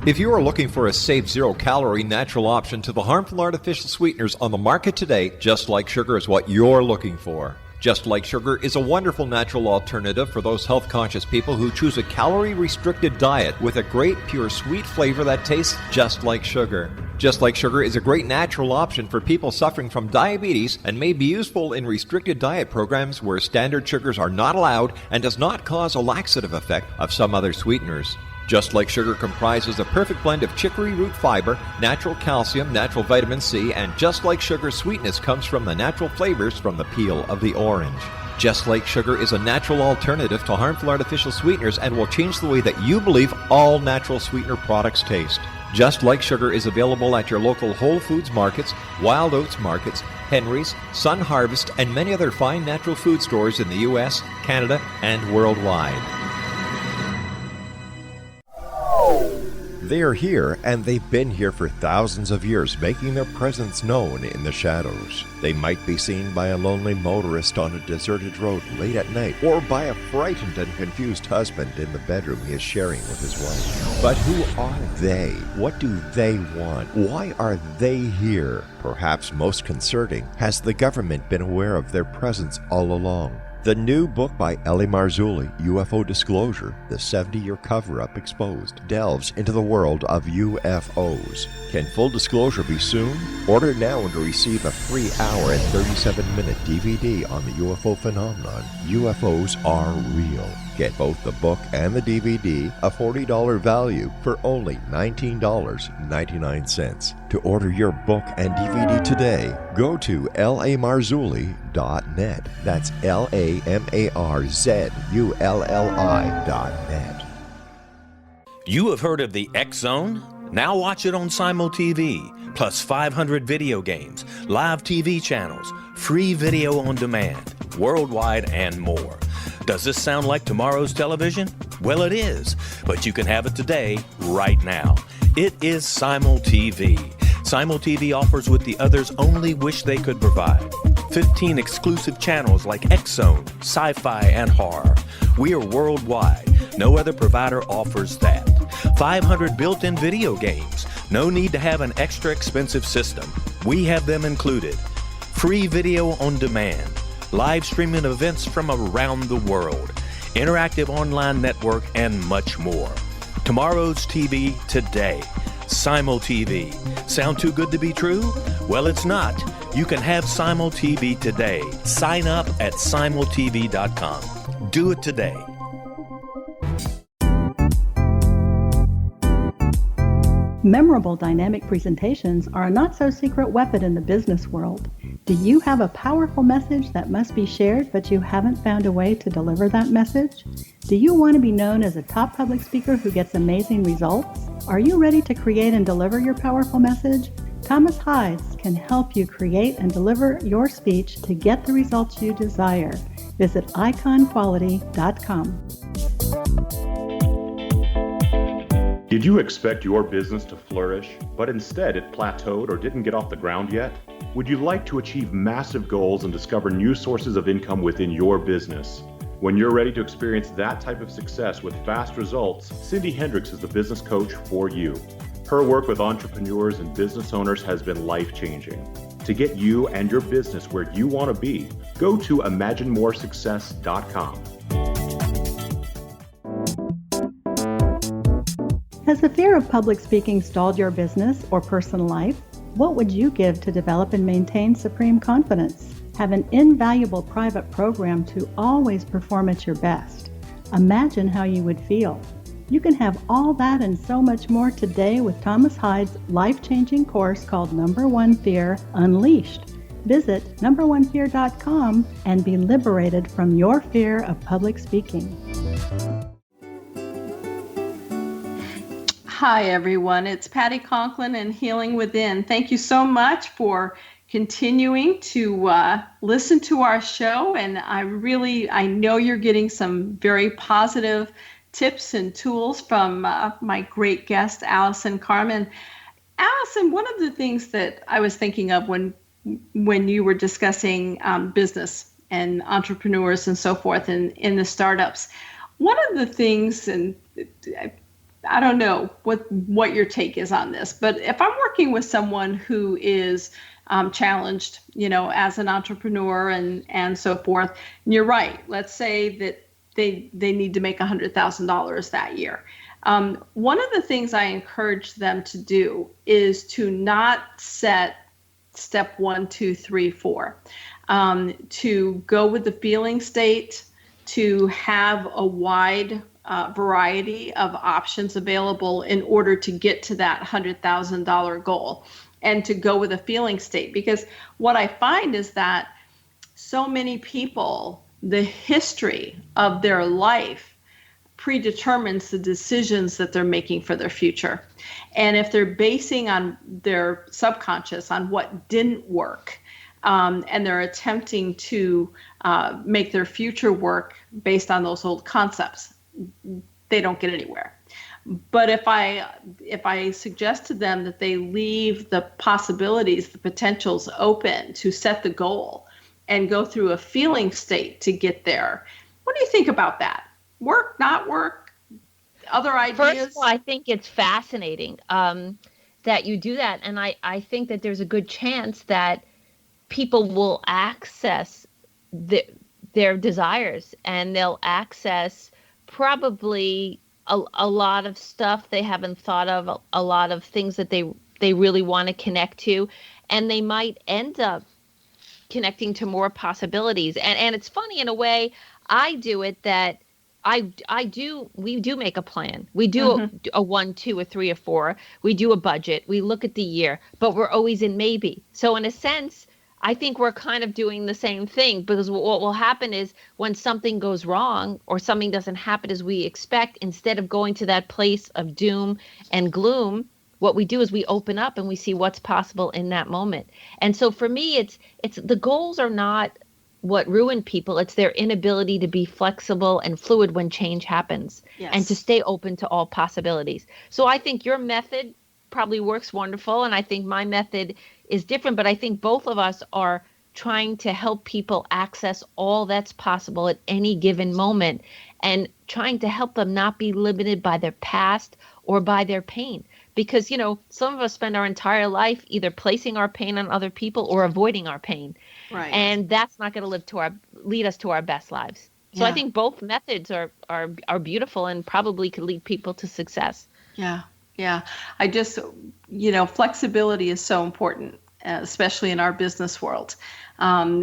S1: If you are looking for a safe, zero-calorie natural option to the harmful artificial sweeteners on the market today, Just Like Sugar is what you're looking for. Just Like Sugar is a wonderful natural alternative for those health-conscious people who choose a calorie-restricted diet with a great, pure, sweet flavor that tastes just like sugar. Just Like Sugar is a great natural option for people suffering from diabetes and may be useful in restricted diet programs where standard sugars are not allowed and does not cause a laxative effect of some other sweeteners. Just Like Sugar comprises a perfect blend of chicory root fiber, natural calcium, natural vitamin C, and Just Like Sugar's sweetness comes from the natural flavors from the peel of the orange. Just Like Sugar is a natural alternative to harmful artificial sweeteners and will change the way that you believe all natural sweetener products taste. Just Like Sugar is available at your local Whole Foods markets, Wild Oats markets, Henry's, Sun Harvest, and many other fine natural food stores in the U.S., Canada, and worldwide.
S8: They are here, and they've been here for thousands of years, making their presence known in the shadows. They might be seen by a lonely motorist on a deserted road late at night, or by a frightened and confused husband in the bedroom he is sharing with his wife. But who are they? What do they want? Why are they here? Perhaps most concerning, has the government been aware of their presence all along? The new book by Ellie Marzulli, UFO Disclosure, The 70-Year Cover-Up Exposed, delves into the world of UFOs. Can full disclosure be soon? Order now and receive a free hour and 37-minute DVD on the UFO phenomenon. UFOs are real. Get both the book and the DVD, a $40 value, for only $19.99. To order your book and DVD today, go to lamarzulli.net. That's LAMARZULLI.net.
S6: You have heard of the X Zone? Now watch it on Simul TV, plus 500 video games, live TV channels, free video on demand, worldwide, and more. Does this sound like tomorrow's television? Well, it is, but you can have it today, right now. It is Simul TV. Simul TV offers what the others only wish they could provide. 15 exclusive channels like X-Zone, Sci-Fi, and Horror. We are worldwide. No other provider offers that. 500 built-in video games. No need to have an extra expensive system. We have them included. Free video on demand. Live streaming events from around the world, interactive online network, and much more. Tomorrow's TV today. Simul TV. Sound too good to be true? Well, it's not. You can have Simul TV today. Sign up at simultv.com. Do it today.
S9: Memorable dynamic presentations are a not-so-secret weapon in the business world. Do you have a powerful message that must be shared, but you haven't found a way to deliver that message? Do you want to be known as a top public speaker who gets amazing results? Are you ready to create and deliver your powerful message? Thomas Hides can help you create and deliver your speech to get the results you desire. Visit iconquality.com.
S10: Did you expect your business to flourish, but instead it plateaued or didn't get off the ground yet? Would you like to achieve massive goals and discover new sources of income within your business? When you're ready to experience that type of success with fast results, Cindy Hendricks is the business coach for you. Her work with entrepreneurs and business owners has been life-changing. To get you and your business where you want to be, go to imaginemoresuccess.com.
S9: Has the fear of public speaking stalled your business or personal life? What would you give to develop and maintain supreme confidence? Have an invaluable private program to always perform at your best. Imagine how you would feel. You can have all that and so much more today with Thomas Hides' life-changing course called Number One Fear Unleashed. Visit numberonefear.com and be liberated from your fear of public speaking.
S2: Hi, everyone. It's Patty Conklin and Healing Within. Thank you so much for continuing to listen to our show. And I know you're getting some very positive tips and tools from my great guest, Allison Carmen. Allison, one of the things that I was thinking of when you were discussing business and entrepreneurs and so forth in the startups, one of the things, and I don't know what your take is on this, but if I'm working with someone who is challenged, as an entrepreneur and so forth, and you're right, let's say that they need to make $100,000 that year. One of the things I encourage them to do is to not set step 1, 2, 3, 4, to go with the feeling state, to have a wide variety of options available in order to get to that $100,000 goal, and to go with a feeling state. Because what I find is that so many people, the history of their life predetermines the decisions that they're making for their future. And if they're basing on their subconscious on what didn't work, and they're attempting to make their future work based on those old concepts, they don't get anywhere. But if I suggest to them that they leave the possibilities, the potentials open to set the goal and go through a feeling state to get there, what do you think about that? Work, not work, other ideas?
S3: First of all, I think it's fascinating that you do that. And I think that there's a good chance that people will access their desires, and they'll access probably a lot of stuff they haven't thought of, a lot of things that they really want to connect to, and they might end up connecting to more possibilities. And it's funny in a way. I do it that we do make a plan. We do a 1, 2, a 3, or 4. We do a budget. We look at the year, but we're always in maybe. So in a sense, I think we're kind of doing the same thing, because what will happen is when something goes wrong or something doesn't happen as we expect, instead of going to that place of doom and gloom, what we do is we open up and we see what's possible in that moment. And so for me, it's the goals are not what ruin people. It's their inability to be flexible and fluid when change happens, and to stay open to all possibilities. So I think your method probably works wonderful, and I think my method is different, but I think both of us are trying to help people access all that's possible at any given moment, and trying to help them not be limited by their past or by their pain. Because, some of us spend our entire life either placing our pain on other people or avoiding our pain.
S2: Right.
S3: And that's not going to lead us to our best lives. So I think both methods are beautiful and probably could lead people to success.
S2: Yeah. Yeah. I just, flexibility is so important, especially in our business world. In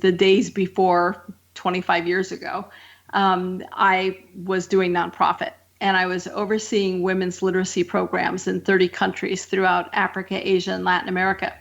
S2: the days before 25 years ago, I was doing nonprofit. And I was overseeing women's literacy programs in 30 countries throughout Africa, Asia, and Latin America.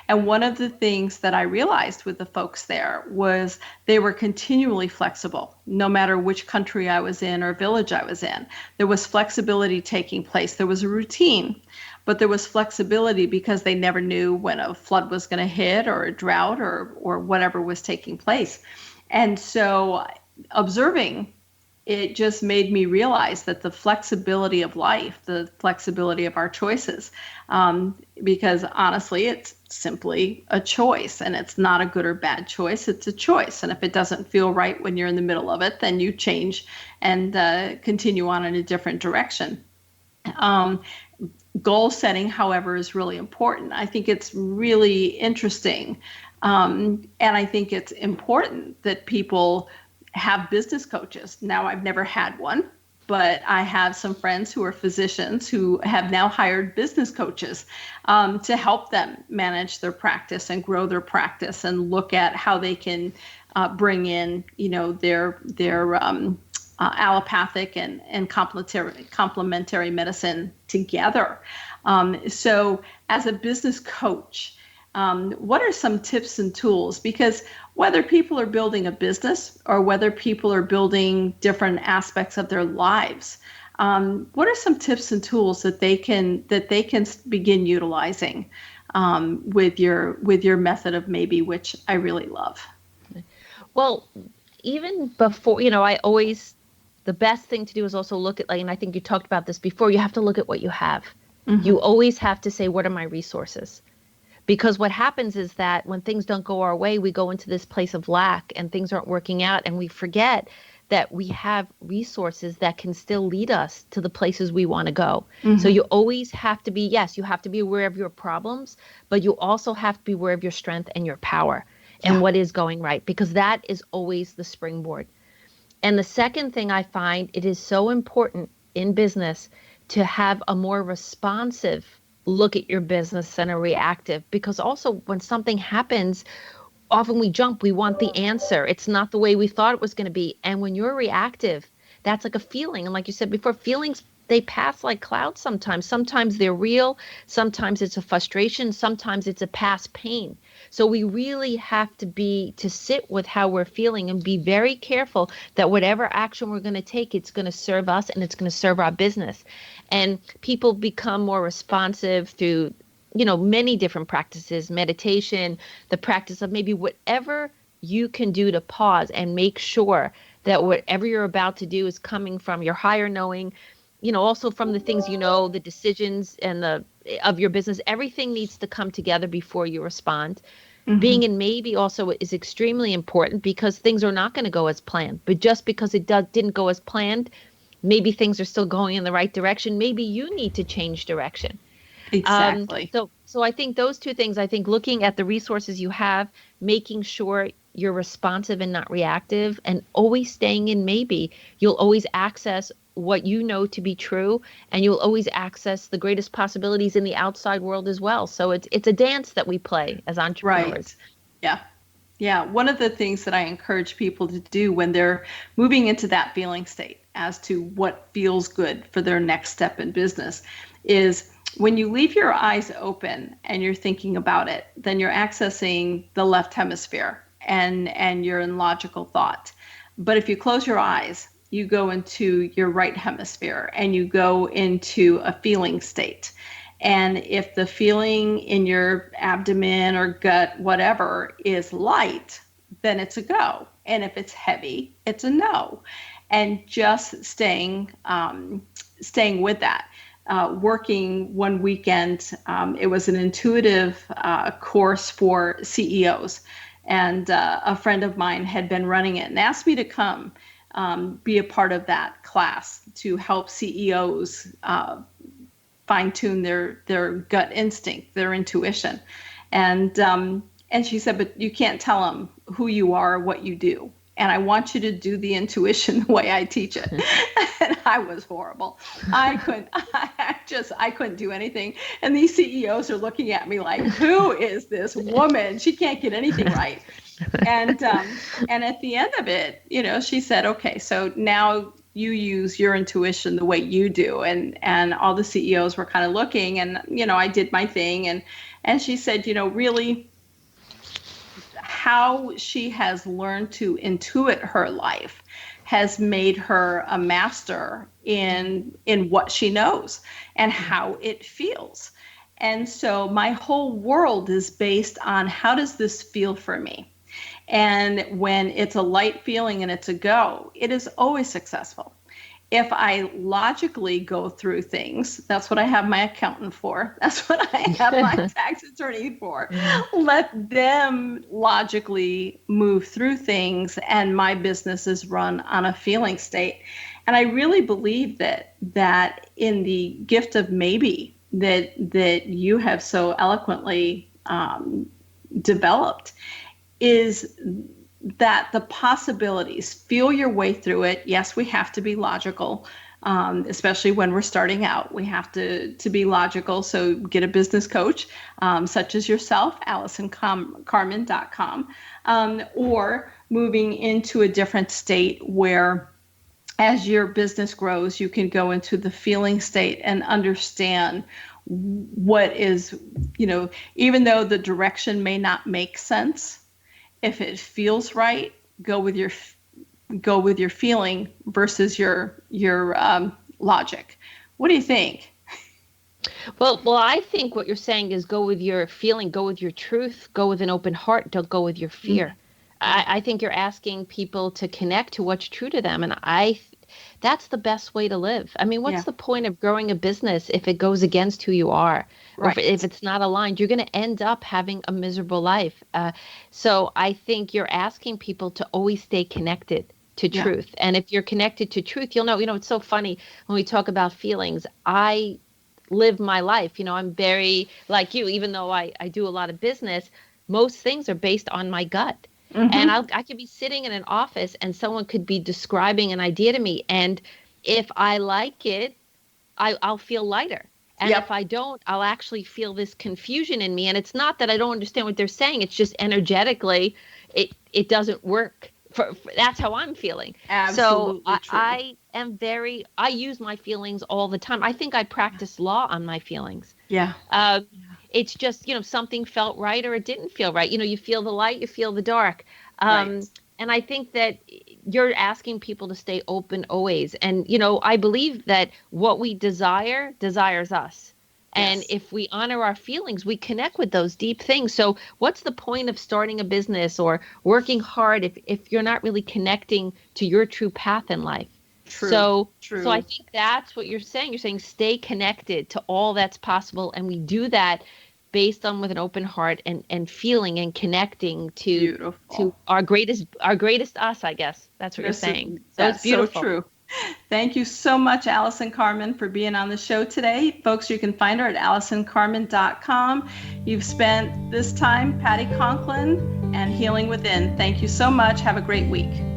S2: And one of the things that I realized with the folks there was they were continually flexible, no matter which country I was in or village I was in. There was flexibility taking place. There was a routine, but there was flexibility because they never knew when a flood was going to hit, or a drought, or whatever was taking place. And so observing, it just made me realize that the flexibility of life, the flexibility of our choices, because honestly, it's simply a choice, and it's not a good or bad choice. It's a choice. And if it doesn't feel right when you're in the middle of it, then you change and continue on in a different direction. Goal setting, however, is really important. I think it's really interesting. And I think it's important that people have business coaches. Now, I've never had one, but I have some friends who are physicians who have now hired business coaches to help them manage their practice and grow their practice, and look at how they can bring in, their allopathic and complementary medicine together. So as a business coach, what are some tips and tools? Because whether people are building a business or whether people are building different aspects of their lives, what are some tips and tools that they can begin utilizing with your method of maybe, which I really love?
S3: Well, even before, the best thing to do is also look at, and I think you talked about this before, you have to look at what you have. Mm-hmm. You always have to say, what are my resources? Because what happens is that when things don't go our way, we go into this place of lack and things aren't working out, and we forget that we have resources that can still lead us to the places we want to go. Mm-hmm. So you always have to be, you have to be aware of your problems, but you also have to be aware of your strength and your power and what is going right, because that is always the springboard. And the second thing I find, it is so important in business to have a more responsive look at your business than a reactive, because also when something happens, often we jump, we want the answer. It's not the way we thought it was going to be. And when you're reactive, that's like a feeling. And like you said before, feelings, they pass like clouds sometimes. Sometimes they're real. Sometimes it's a frustration. Sometimes it's a past pain. So we really have to sit with how we're feeling and be very careful that whatever action we're going to take, it's going to serve us and it's going to serve our business. And people become more responsive through, many different practices, meditation, the practice of maybe whatever you can do to pause and make sure that whatever you're about to do is coming from your higher knowing, also from the things, the decisions and of your business. Everything needs to come together before you respond. Mm-hmm. Being in maybe also is extremely important, because things are not going to go as planned. But just because it didn't go as planned, maybe things are still going in the right direction. Maybe you need to change direction.
S2: Exactly.
S3: So I think those two things, looking at the resources you have, making sure you're responsive and not reactive, and always staying in maybe, you'll always access what you know to be true, and you'll always access the greatest possibilities in the outside world as well. So it's a dance that we play as entrepreneurs.
S2: Right. Yeah. Yeah. One of the things that I encourage people to do when they're moving into that feeling state as to what feels good for their next step in business is when you leave your eyes open and you're thinking about it, then you're accessing the left hemisphere and you're in logical thought. But if you close your eyes, you go into your right hemisphere and you go into a feeling state. And if the feeling in your abdomen or gut, whatever, is light, then it's a go. And if it's heavy, it's a no. And just staying with that. Working one weekend, it was an intuitive course for CEOs. And a friend of mine had been running it and asked me to come be a part of that class to help CEOs fine-tune their gut instinct, their intuition. And she said, but you can't tell them who you are or what you do. And I want you to do the intuition the way I teach it. And I was horrible. I couldn't do anything. And these CEOs are looking at me like, who is this woman? She can't get anything right. And at the end of it, she said, okay, so now you use your intuition the way you do. And all the CEOs were kind of looking, and, I did my thing. And she said, really, how she has learned to intuit her life has made her a master in what she knows and how it feels. And so my whole world is based on, how does this feel for me? And when it's a light feeling and it's a go, it is always successful. If I logically go through things, that's what I have my accountant for. That's what I have my tax attorney for. Let them logically move through things, and my business is run on a feeling state. And I really believe that in the gift of maybe that you have so eloquently developed is that the possibilities, feel your way through it. Yes, we have to be logical, especially when we're starting out. We have to be logical. So get a business coach, such as yourself, AllisonCarmen.com, or moving into a different state where, as your business grows, you can go into the feeling state and understand what is, even though the direction may not make sense, if it feels right, go with your feeling versus your logic. What do you think?
S3: Well, I think what you're saying is go with your feeling, go with your truth, go with an open heart, don't go with your fear. Mm-hmm. I think you're asking people to connect to what's true to them, and that's the best way to live. I mean, what's the point of growing a business if it goes against who you are? Right. Or if it's not aligned, you're going to end up having a miserable life. So I think you're asking people to always stay connected to truth. And if you're connected to truth, you'll know, it's so funny when we talk about feelings. I live my life. I'm very like you, even though I do a lot of business, most things are based on my gut. Mm-hmm. And I could be sitting in an office and someone could be describing an idea to me. And if I like it, I'll feel lighter. And if I don't, I'll actually feel this confusion in me. And it's not that I don't understand what they're saying. It's just energetically, it doesn't work. That's how I'm feeling. Absolutely. So I use my feelings all the time. I think I practice law on my feelings. Yeah. It's just, something felt right or it didn't feel right. You feel the light, you feel the dark. Right. And I think that you're asking people to stay open always. And, I believe that what we desires us. And if we honor our feelings, we connect with those deep things. So what's the point of starting a business or working hard if you're not really connecting to your true path in life? True. So I think that's what you're saying. You're saying stay connected to all that's possible. And we do that based on with an open heart and feeling and connecting to our greatest us, I guess. That's what you're saying. So it's beautiful. So true.
S2: Thank you so much, Allison Carmen, for being on the show today. Folks, you can find her at AllisonCarmen.com. You've spent this time, Patty Conklin, and Healing Within. Thank you so much. Have a great week.